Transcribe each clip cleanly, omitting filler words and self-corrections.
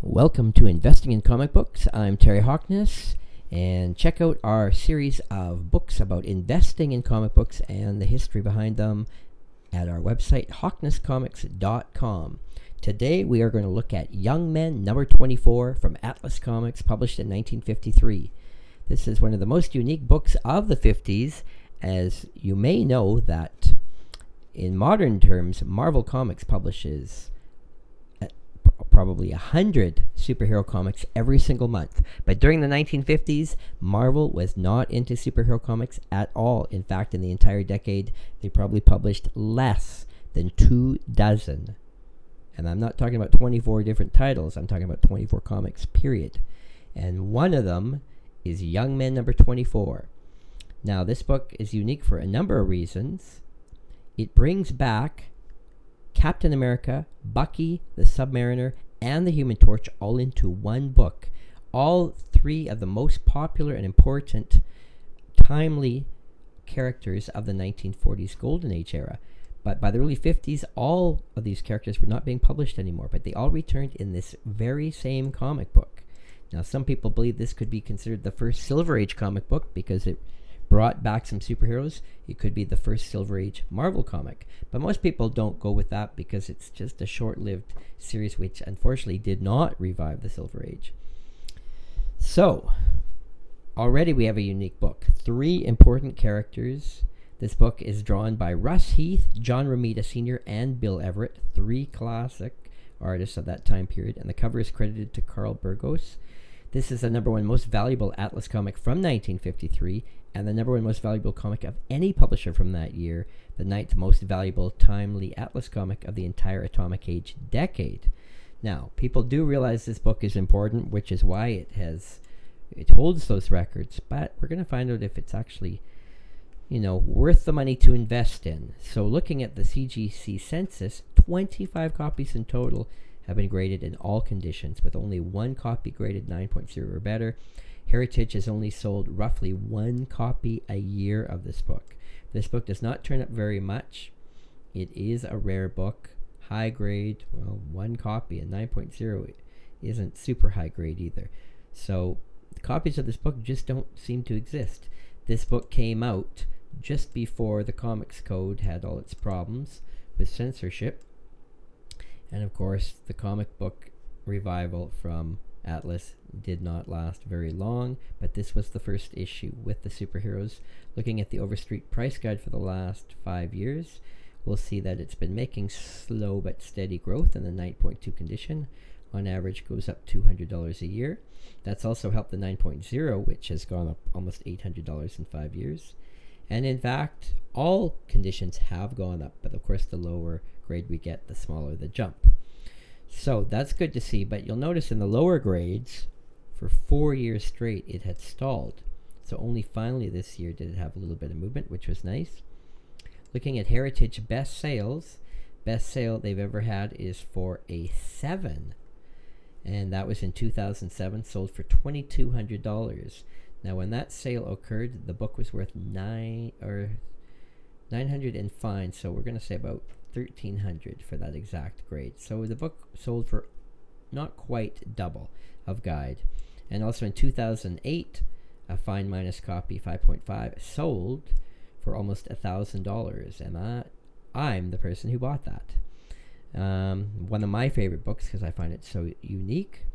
Welcome to Investing in Comic Books. I'm Terry Hoknes, and check out our series of books about investing in comic books and the history behind them at our website, hawknescomics.com. Today we are going to look at Young Men number 24 from Atlas Comics, published in 1953. This is one of the most unique books of the 50s, as you may know that in modern terms, Marvel Comics publishes probably 100 superhero comics every single month. But during the 1950s, Marvel was not into superhero comics at all. In fact, in the entire decade, they probably published less than 24. And I'm not talking about 24 different titles. I'm talking about 24 comics, period. And one of them is Young Men number 24. Now, this book is unique for a number of reasons. It brings back Captain America, Bucky, the Submariner, and the Human Torch all into one book. All three of the most popular and important, timely characters of the 1940s Golden Age era. But by the early 50s, all of these characters were not being published anymore, but they all returned in this very same comic book. Now, some people believe this could be considered the first Silver Age comic book because it brought back some superheroes. It could be the first Silver Age Marvel comic. But most people don't go with that because it's just a short-lived series which unfortunately did not revive the Silver Age. So, already we have a unique book. Three important characters. This book is drawn by Russ Heath, John Romita Sr., and Bill Everett, three classic artists of that time period, and the cover is credited to Carl Burgos. This is the number one most valuable Atlas comic from 1953, and the number one most valuable comic of any publisher from that year, the ninth most valuable timely Atlas comic of the entire Atomic Age decade. Now, people do realize this book is important, which is why it holds those records, but we're going to find out if it's actually, worth the money to invest in. So looking at the CGC census, 25 copies in total have been graded in all conditions, with only one copy graded 9.0 or better. Heritage has only sold roughly one copy a year of this book. This book does not turn up very much. It is a rare book, high grade. Well, one copy, and 9.0 isn't super high grade either. So the copies of this book just don't seem to exist. This book came out just before the Comics Code had all its problems with censorship. And of course, the comic book revival from Atlas did not last very long, but this was the first issue with the superheroes. Looking at the Overstreet Price guide for the last 5 years, we'll see that it's been making slow but steady growth in the 9.2 condition. On average, goes up $200 a year. That's also helped the 9.0, which has gone up almost $800 in 5 years. And in fact, all conditions have gone up, but of course the lower grade we get, the smaller the jump. So that's good to see, but you'll notice in the lower grades, for 4 years straight, it had stalled. So only finally this year did it have a little bit of movement, which was nice. Looking at Heritage best sales, best sale they've ever had is for a 7. And that was in 2007, sold for $2,200. Now when that sale occurred, the book was worth $900 and fine, so we're going to say about $1,300 for that exact grade. So the book sold for not quite double of guide. And also in 2008, a fine minus copy 5.5 sold for almost $1,000, and I'm the person who bought that. One of my favorite books because I find it so unique.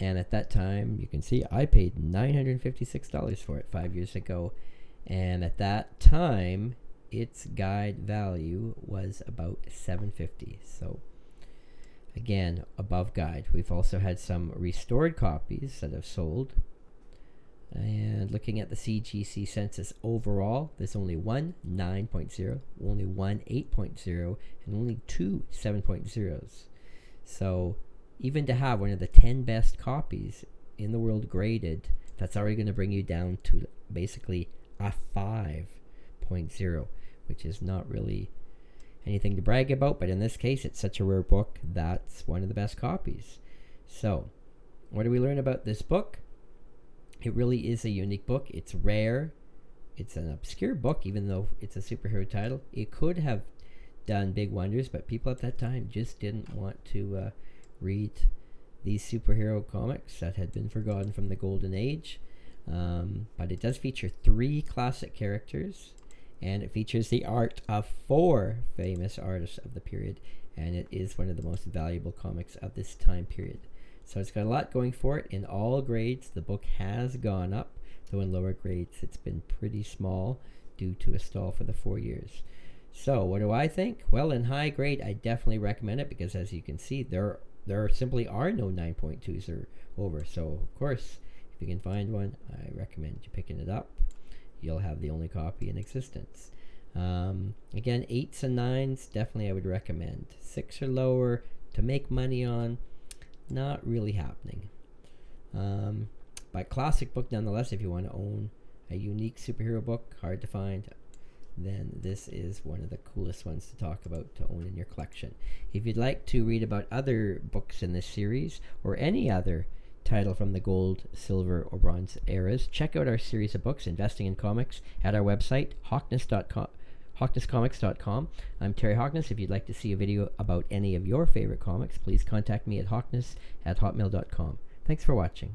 And at that time, you can see I paid $956 for it 5 years ago, and at that time its guide value was about $750. So again, above guide. We've also had some restored copies that have sold. And looking at the CGC census overall, there's only one 9.0, only one 8.0, and only two 7.0s. So even to have one of the 10 best copies in the world graded, that's already going to bring you down to basically a 5.0, which is not really anything to brag about, but in this case, it's such a rare book, that's one of the best copies. So, what do we learn about this book? It really is a unique book. It's rare. It's an obscure book, even though it's a superhero title. It could have done big wonders, but people at that time just didn't want to read these superhero comics that had been forgotten from the Golden Age. But it does feature 3 classic characters, and it features the art of 4 famous artists of the period, and it is one of the most valuable comics of this time period. So it's got a lot going for it. In all grades, the book has gone up, though in lower grades it's been pretty small due to a stall for the 4 years. So what do I think? Well, in high grade, I definitely recommend it, because as you can see, there simply are no 9.2s or over. So of course, if you can find one, I recommend you picking it up. You'll have the only copy in existence. Again, 8s and 9s, definitely I would recommend. 6 or lower to make money on, not really happening. But classic book nonetheless. If you want to own a unique superhero book, hard to find, then this is one of the coolest ones to talk about to own in your collection. If you'd like to read about other books in this series, or any other title from the gold, silver, or bronze eras, check out our series of books, Investing in Comics, at our website, hawknescomics.com. I'm Terry Hoknes. If you'd like to see a video about any of your favorite comics, please contact me at hawknes@hotmail.com. Thanks for watching.